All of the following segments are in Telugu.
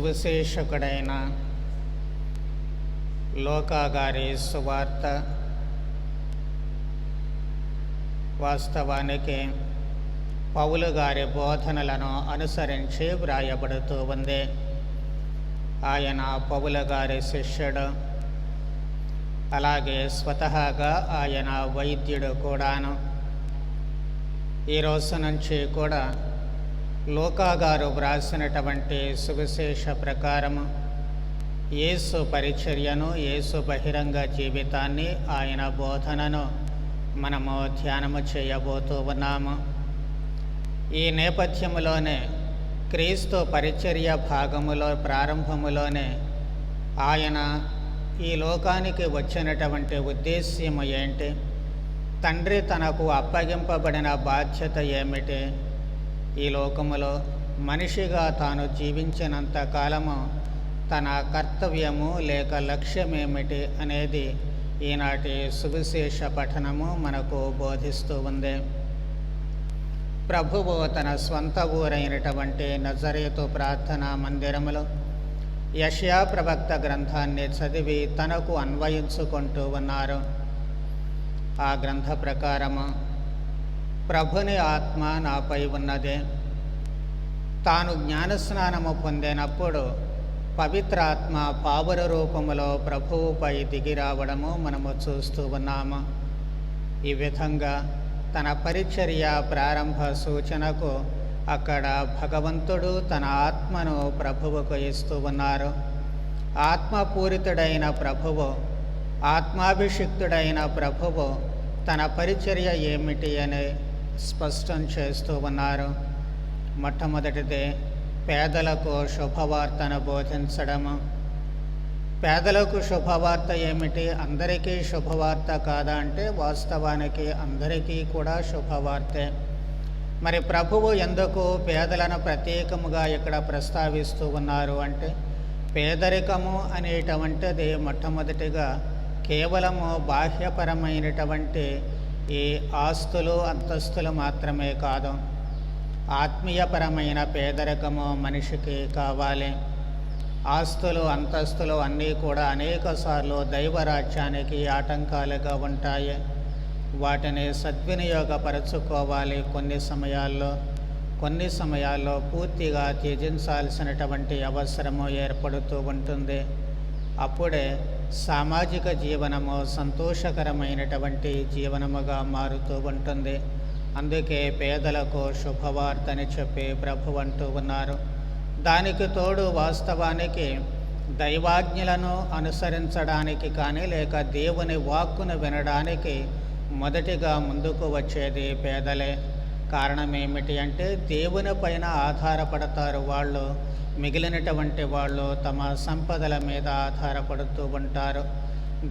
సువిశేషకుడైన లూకా గారి సువార్త వాస్తవానికి పౌలు గారి బోధనలను అనుసరించి వ్రాయబడుతూ ఉంది. ఆయన పౌలు గారి శిష్యుడు, అలాగే స్వతహాగా ఆయన వైద్యుడు కూడాను. ఈ రోజు నుంచి కూడా లూకా గారు వ్రాసినటువంటి సువిశేష ప్రకారము యేసు పరిచర్యను, యేసు బహిరంగ జీవితాన్ని, ఆయన బోధనను మనము ధ్యానము చేయబోతూ ఉన్నాము. ఈ నేపథ్యములోనే క్రీస్తు పరిచర్య భాగములో ప్రారంభములోనే ఆయన ఈ లోకానికి వచ్చినటువంటి ఉద్దేశ్యము ఏంటి, తండ్రి తనకు అప్పగింపబడిన బాధ్యత ఏమిటి, ఈ లోకములో మనిషిగా తాను జీవించినంత కాలము తన కర్తవ్యము లేక లక్ష్యమేమిటి అనేది ఈనాటి సువిశేష పఠనము మనకు బోధిస్తూ ఉంది. ప్రభువు తన స్వంత ఊరైనటువంటి నజరేతు ప్రార్థనా మందిరములో యెషయా ప్రవక్త గ్రంథాన్ని చదివి తనకు అన్వయించుకుంటూ ఉన్నారు. ఆ గ్రంథ ప్రకారము ప్రభుని ఆత్మ నాపై ఉన్నదే, తాను జ్ఞానస్నానము పొందినప్పుడు పవిత్రాత్మ పావుర రూపములో ప్రభువుపై దిగి రావడము మనము చూస్తూ ఉన్నాము. ఈ విధంగా తన పరిచర్య ప్రారంభ సూచనకు అక్కడ భగవంతుడు తన ఆత్మను ప్రభువుకు ఇస్తూ ఉన్నారు. ఆత్మపూరితుడైన ప్రభువు, ఆత్మాభిషిక్తుడైన ప్రభువు తన పరిచర్య ఏమిటి అని స్పష్టం చేస్తూ ఉన్నారు. మొట్టమొదటిది పేదలకు శుభవార్తను బోధించడము. పేదలకు శుభవార్త ఏమిటి? అందరికీ శుభవార్త కాదా అంటే వాస్తవానికి అందరికీ కూడా శుభవార్తే. మరి ప్రభువు ఎందుకు పేదలను ప్రత్యేకముగా ఇక్కడ ప్రస్తావిస్తూ ఉన్నారు అంటే, పేదరికము అనేటువంటిది మొట్టమొదటిగా కేవలము బాహ్యపరమైనటువంటి ఈ ఆస్తులు అంతస్తులు మాత్రమే కాదు, ఆత్మీయపరమైన పేదరికము మనిషికి కావాలి. ఆస్తులు అంతస్తులు అన్నీ కూడా అనేకసార్లు దైవరాజ్యానికి ఆటంకాలుగా ఉంటాయి. వాటిని సద్వినియోగపరచుకోవాలి. కొన్ని సమయాల్లో పూర్తిగా త్యజించాల్సినటువంటి అవసరము ఏర్పడుతూ ఉంటుంది. అప్పుడే సామాజిక జీవనము సంతోషకరమైనటువంటి జీవనముగా మారుతూ ఉంటుంది. అందుకే పేదలకు శుభవార్తని చెప్పి ప్రభు అంటూ ఉన్నారు. దానికి తోడు వాస్తవానికి దైవాజ్ఞలను అనుసరించడానికి కానీ లేక దేవుని వాక్కును వినడానికి మొదటిగా ముందుకు వచ్చేది పేదలే. కారణం ఏమిటి అంటే, దేవుని పైన ఆధారపడతారు వాళ్ళు. మిగిలినటువంటి వాళ్ళు తమ సంపదల మీద ఆధారపడుతూ ఉంటారు.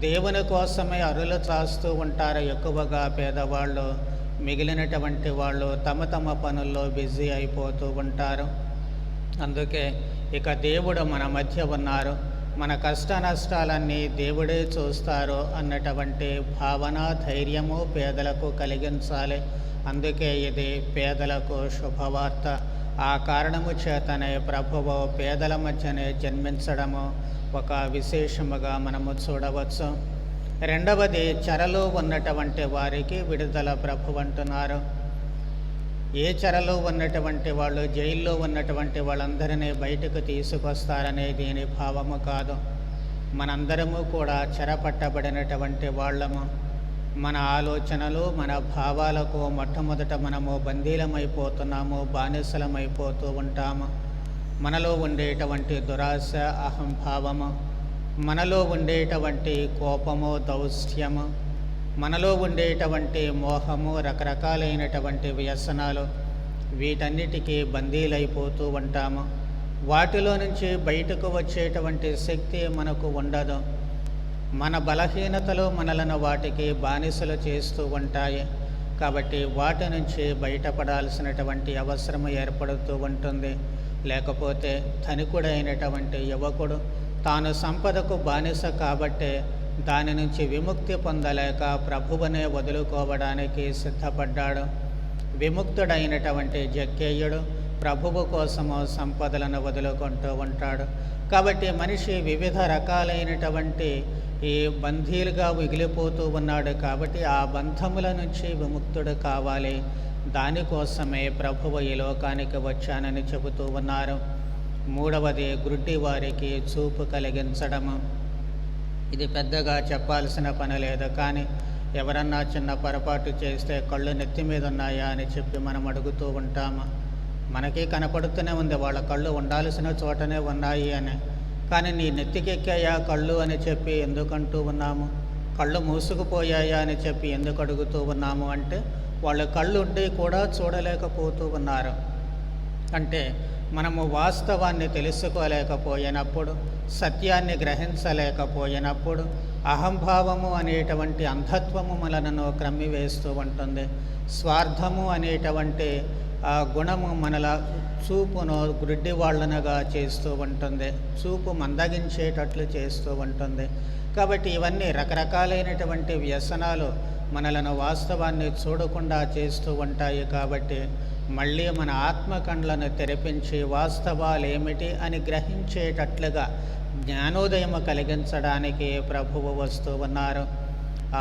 దేవుని కోసమే అరులు చాస్తూ ఉంటారు ఎక్కువగా పేదవాళ్ళు. మిగిలినటువంటి వాళ్ళు తమ తమ పనుల్లో బిజీ అయిపోతూ ఉంటారు. అందుకే ఇక దేవుడు మన మధ్య ఉన్నారు, మన కష్ట నష్టాలన్నీ దేవుడే చూస్తారు అన్నటువంటి భావన, ధైర్యము పేదలకు కలిగించాలి. అందుకే ఇది పేదలకు శుభవార్త. ఆ కారణము చేతనే ప్రభువు పేదల మధ్యనే జన్మించడము ఒక విశేషముగా మనము చూడవచ్చు. రెండవది, చెరలో ఉన్నటువంటి వారికి విడుదల ప్రభు అంటున్నారు. ఏ చెరలో ఉన్నటువంటి వాళ్ళు, జైల్లో ఉన్నటువంటి వాళ్ళందరినీ బయటకు తీసుకొస్తారనే దీని భావము కాదు. మనందరము కూడా చెరపట్టబడినటువంటి వాళ్ళము. మన ఆలోచనలు, మన భావాలకు మొట్టమొదట మనము బందీలమైపోతున్నాము, బానిసలమైపోతూ ఉంటాము. మనలో ఉండేటువంటి దురాశ, అహంభావము, మనలో ఉండేటువంటి కోపము, దౌష్ట్యము, మనలో ఉండేటువంటి మోహము, రకరకాలైనటువంటి వ్యసనాలు, వీటన్నిటికీ బందీలైపోతూ ఉంటాము. వాటిలో నుంచి బయటకు వచ్చేటువంటి శక్తి మనకు ఉండదు. మన బలహీనతలు మనలను వాటికి బానిసలు చేస్తూ ఉంటాయి. కాబట్టి వాటి నుంచి బయటపడాల్సినటువంటి అవసరం ఏర్పడుతూ ఉంటుంది. లేకపోతే ధనికుడైనటువంటి యువకుడు తాను సంపదకు బానిస కాబట్టే దాని నుంచి విముక్తి పొందలేక ప్రభువునే వదులుకోవడానికి సిద్ధపడ్డాడు. విముక్తుడైనటువంటి జక్కేయుడు ప్రభువు కోసము సంపదలను వదులుకుంటూ ఉంటాడు. కాబట్టి మనిషి వివిధ రకాలైనటువంటి ఈ బంధీలుగా మిగిలిపోతూ ఉన్నాడు. కాబట్టి ఆ బంధముల నుంచి విముక్తుడు కావాలి. దానికోసమే ప్రభువు ఈ లోకానికి వచ్చానని చెబుతూ ఉన్నారు. మూడవది, గుడ్డి వారికి చూపు కలిగించడము. ఇది పెద్దగా చెప్పాల్సిన పని లేదు, కానీ ఎవరన్నా చిన్న పొరపాటు చేస్తే కళ్ళు నెత్తి మీద ఉన్నాయా అని చెప్పి మనం అడుగుతూ ఉంటాము. మనకి కనపడుతూనే ఉంది వాళ్ళ కళ్ళు ఉండాల్సిన చోటనే ఉన్నాయి అని. కానీ నీ నెత్తికెక్కాయా కళ్ళు అని చెప్పి ఎందుకంటూ ఉన్నాము? కళ్ళు మూసుకుపోయాయా అని చెప్పి ఎందుకు అడుగుతూ ఉన్నాము అంటే, వాళ్ళు కళ్ళు ఉండి కూడా చూడలేకపోతూ ఉన్నారు. అంటే మనము వాస్తవాన్ని తెలుసుకోలేకపోయినప్పుడు, సత్యాన్ని గ్రహించలేకపోయినప్పుడు అహంభావము అనేటువంటి అంధత్వము మనలను క్రమ్మివేస్తూ ఉంటుంది. స్వార్థము అనేటువంటి ఆ గుణము మనల చూపును గుడ్డి వాళ్ళనుగా చేస్తూ ఉంటుంది, చూపు మందగించేటట్లు చేస్తూ ఉంటుంది. కాబట్టి ఇవన్నీ రకరకాలైనటువంటి వ్యసనాలు మనలను వాస్తవాన్ని చూడకుండా చేస్తూ ఉంటాయి. కాబట్టి మళ్ళీ మన ఆత్మకండ్లను తెరిపించి వాస్తవాలు ఏమిటి అని గ్రహించేటట్లుగా జ్ఞానోదయము కలిగించడానికి ప్రభువు వస్తూ ఉన్నారు.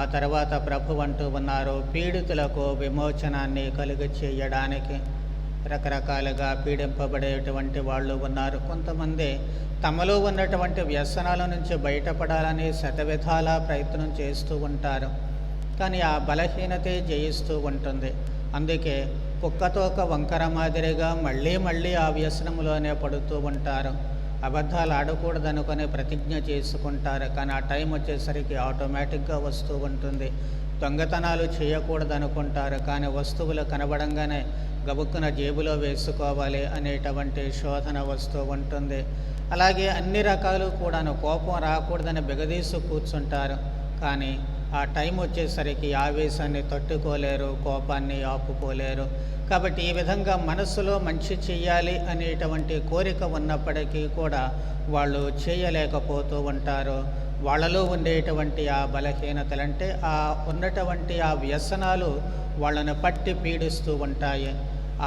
ఆ తర్వాత ప్రభు అంటూ ఉన్నారు, పీడితులకు విమోచనాన్ని కలుగ చేయడానికి. రకరకాలుగా పీడింపబడేటువంటి వాళ్ళు ఉన్నారు. కొంతమంది తమలో ఉన్నటువంటి వ్యసనాల నుంచి బయటపడాలని శతవిధాలా ప్రయత్నం చేస్తూ ఉంటారు, కానీ ఆ బలహీనతే జయిస్తూ ఉంటుంది. అందుకే కుక్కతోక వంకర మాదిరిగా మళ్ళీ మళ్ళీ ఆ వ్యసనంలోనే పడుతూ ఉంటారు. అబద్ధాలు ఆడకూడదనుకొని ప్రతిజ్ఞ చేసుకుంటారు, కానీ ఆ టైం వచ్చేసరికి ఆటోమేటిక్గా వస్తూ ఉంటుంది. దొంగతనాలు చేయకూడదనుకుంటారు, కానీ వస్తువులు కనబడంగానే గబుక్కున జేబులో వేసుకోవాలి అనేటువంటి శోధన వస్తూ ఉంటుంది. అలాగే అన్ని రకాలు కూడాను కోపం రాకూడదని బిగదీసి కూర్చుంటారు, కానీ ఆ టైం వచ్చేసరికి ఆవేశాన్ని తట్టుకోలేరు, కోపాన్ని ఆపుకోలేరు. కాబట్టి ఈ విధంగా మనస్సులో మంచి చెయ్యాలి అనేటువంటి కోరిక ఉన్నప్పటికీ కూడా వాళ్ళు చేయలేకపోతూ ఉంటారు. వాళ్ళలో ఉండేటువంటి ఆ బలహీనతలంటే ఆ ఉన్నటువంటి ఆ వ్యసనాలు వాళ్ళను పట్టి పీడిస్తూ ఉంటాయి.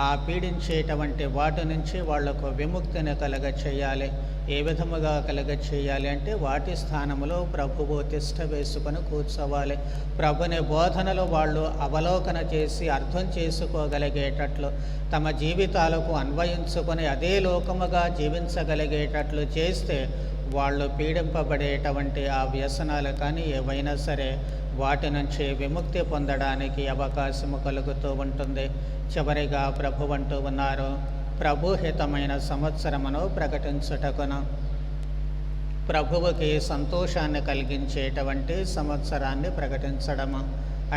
ఆ పీడించేటువంటి వాటి నుంచి వాళ్లకు విముక్తిని కలగ చేయాలి. ఏ విధముగా కలగ చేయాలి అంటే వాటి స్థానంలో ప్రభువు తిష్ట వేసుకొని కూర్చోవాలి. ప్రభుని బోధనలు వాళ్ళు అవలోకన చేసి అర్థం చేసుకోగలిగేటట్లు, తమ జీవితాలకు అన్వయించుకొని అదే లోకముగా జీవించగలిగేటట్లు చేస్తే వాళ్ళు పీడింపబడేటువంటి ఆ వ్యసనాలు కానీ ఏవైనా సరే వాటి నుంచి విముక్తి పొందడానికి అవకాశము కలుగుతూ ఉంటుంది. చివరిగా ప్రభు అంటూ ఉన్నారు, ప్రభుహితమైన సంవత్సరమును ప్రకటించుటకును. ప్రభువుకి సంతోషాన్ని కలిగించేటువంటి సంవత్సరాన్ని ప్రకటించడము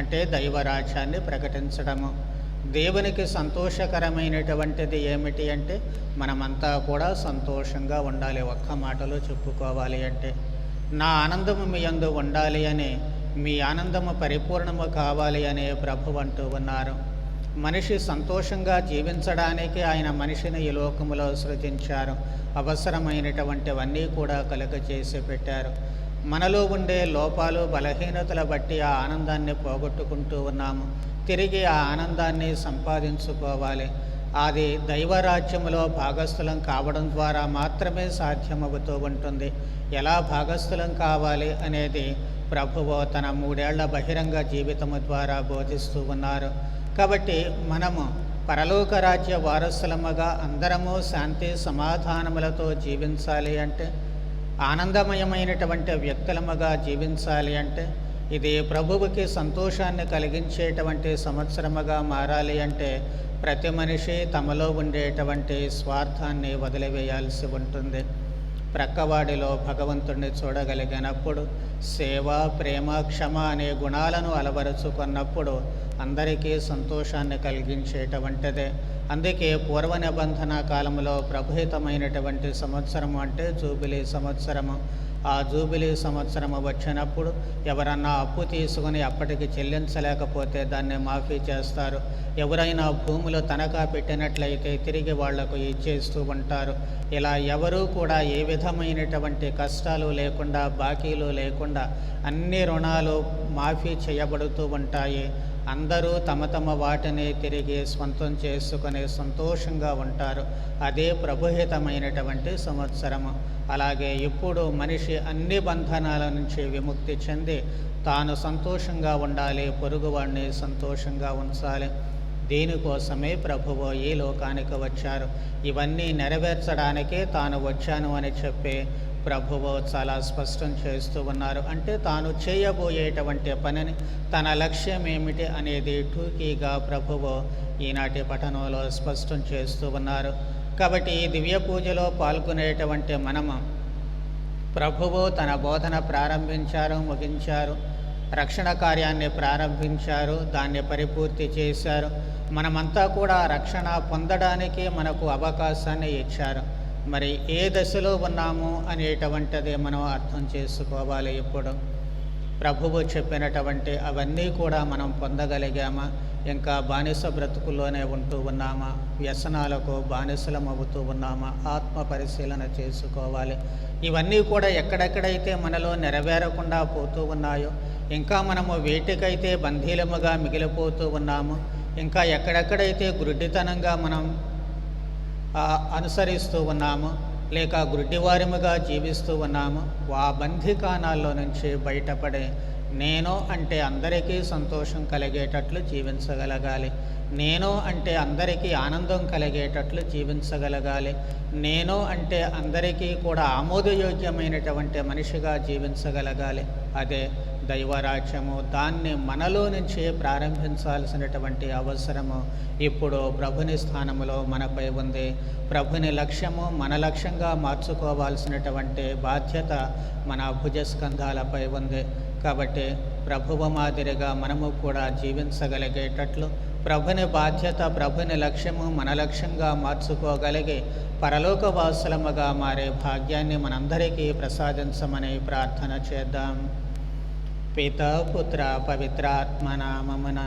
అంటే దైవరాజ్యాన్ని ప్రకటించడము. దేవునికి సంతోషకరమైనటువంటిది ఏమిటి అంటే మనమంతా కూడా సంతోషంగా ఉండాలి. ఒక్క మాటలో చెప్పుకోవాలి అంటే, నా ఆనందము మీ యందు ఉండాలి అని, మీ ఆనందము పరిపూర్ణము కావాలి అని ప్రభు అంటూ ఉన్నారు. మనిషి సంతోషంగా జీవించడానికి ఆయన మనిషిని ఈ లోకములో సృజించారు. అవసరమైనటువంటివన్నీ కూడా కలుగ చేసి పెట్టారు. మనలో ఉండే లోపాలు బలహీనతల బట్టి ఆ ఆనందాన్ని పోగొట్టుకుంటూ ఉన్నాము. తిరిగి ఆ ఆనందాన్ని సంపాదించుకోవాలి. అది దైవరాజ్యములో భాగస్థులం కావడం ద్వారా మాత్రమే సాధ్యమవుతూ ఉంటుంది. ఎలా భాగస్థులం కావాలి అనేది ప్రభువు తన 3 ఏళ్ల బహిరంగ జీవితము ద్వారా బోధిస్తూ ఉన్నారు. కాబట్టి మనము పరలోక రాజ్య వారసులముగా అందరము శాంతి సమాధానములతో జీవించాలి అంటే, ఆనందమయమైనటువంటి వ్యక్తులముగా జీవించాలి అంటే, ఇది ప్రభువుకి సంతోషాన్ని కలిగించేటువంటి సంవత్సరముగా మారాలి అంటే ప్రతి మనిషి తమలో ఉండేటువంటి స్వార్థాన్ని వదిలివేయాల్సి ఉంటుంది. ప్రక్కవాడిలో భగవంతుడిని చూడగలిగినప్పుడు, సేవ, ప్రేమ, క్షమ అనే గుణాలను అలవరుచుకున్నప్పుడు అందరికీ సంతోషాన్ని కలిగించేటువంటిదే. అందుకే పూర్వ నిబంధన కాలంలో ప్రభుహితమైనటువంటి సంవత్సరము అంటే జూబిలీ సంవత్సరము. ఆ జూబిలీ సంవత్సరము వచ్చినప్పుడు ఎవరన్నా అప్పు తీసుకుని అప్పటికి చెల్లించలేకపోతే దాన్ని మాఫీ చేస్తారు. ఎవరైనా భూములు తనఖా పెట్టినట్లయితే తిరిగి వాళ్లకు ఇచ్చేస్తూ ఉంటారు. ఇలా ఎవరూ కూడా ఏ విధమైనటువంటి కష్టాలు లేకుండా, బాకీలు లేకుండా అన్ని రుణాలు మాఫీ చేయబడుతూ ఉంటాయి. అందరూ తమ తమ వాటిని తిరిగి స్వంతం చేసుకుని సంతోషంగా ఉంటారు. అదే ప్రభుహితమైనటువంటి సంవత్సరము. అలాగే ఇప్పుడు మనిషి అన్ని బంధనాల నుంచి విముక్తి చెంది తాను సంతోషంగా ఉండాలి, పొరుగువాడిని సంతోషంగా ఉంచాలి. దీనికోసమే ప్రభువు ఈ లోకానికి వచ్చారు. ఇవన్నీ నెరవేర్చడానికే తాను వచ్చాను అని చెప్పి ప్రభువు చాలా స్పష్టం చేస్తూ ఉన్నారు. అంటే తాను చేయబోయేటువంటి పనిని, తన లక్ష్యం ఏమిటి అనేది టూకీగా ప్రభువు ఈనాటి పఠనంలో స్పష్టం చేస్తూ ఉన్నారు. కాబట్టి ఈ దివ్య పూజలో పాల్గొనేటువంటి మనము ప్రభువు తన బోధన ప్రారంభించారు, ముగించారు, రక్షణ కార్యాన్ని ప్రారంభించారు, దాన్ని పరిపూర్తి చేశారు. మనమంతా కూడా రక్షణ పొందడానికి మనకు అవకాశాన్ని ఇచ్చారు. మరి ఏ దశలో ఉన్నాము అనేటువంటిది మనం అర్థం చేసుకోవాలి. ఇప్పుడు ప్రభువు చెప్పినటువంటి అవన్నీ కూడా మనం పొందగలిగామా? ఇంకా బానిస బ్రతుకుల్లోనే ఉంటూ ఉన్నామా? వ్యసనాలకు బానిసలం అవుతూ ఉన్నామా? ఆత్మ పరిశీలన చేసుకోవాలి. ఇవన్నీ కూడా ఎక్కడెక్కడైతే మనలో నెరవేరకుండా పోతూ ఉన్నాయో, ఇంకా మనము వేటికైతే బంధీలముగా మిగిలిపోతూ ఉన్నామో, ఇంకా ఎక్కడెక్కడైతే గుడ్డితనంగా మనం అనుసరిస్తూ ఉన్నామో, లేక గుడ్డివారిముగా జీవిస్తూ ఉన్నామో, ఆ బంధికానాల్లో నుంచి బయటపడే నేను అంటే అందరికీ సంతోషం కలిగేటట్లు జీవించగలగాలి. నేను అంటే అందరికీ ఆనందం కలిగేటట్లు జీవించగలగాలి. నేను అంటే అందరికీ కూడా ఆమోదయోగ్యమైనటువంటి మనిషిగా జీవించగలగాలి. అదే దైవరాజ్యము. దాన్ని మనలో నుంచి ప్రారంభించాల్సినటువంటి అవసరము ఇప్పుడు ప్రభుని స్థానములో మనపై ఉంది. ప్రభుని లక్ష్యము మన లక్ష్యంగా మార్చుకోవాల్సినటువంటి బాధ్యత మన భుజస్కంధాలపై ఉంది. కాబట్టి ప్రభువు మాదిరిగా మనము కూడా జీవించగలిగేటట్లు ప్రభుని బాధ్యత, ప్రభుని లక్ష్యము మన లక్ష్యంగా మార్చుకోగలిగి పరలోకవాసులముగా మారే భాగ్యాన్ని మనందరికీ ప్రసాదించమని ప్రార్థన చేద్దాం. పితా పుత్ర పవిత్రాత్మ నామమున.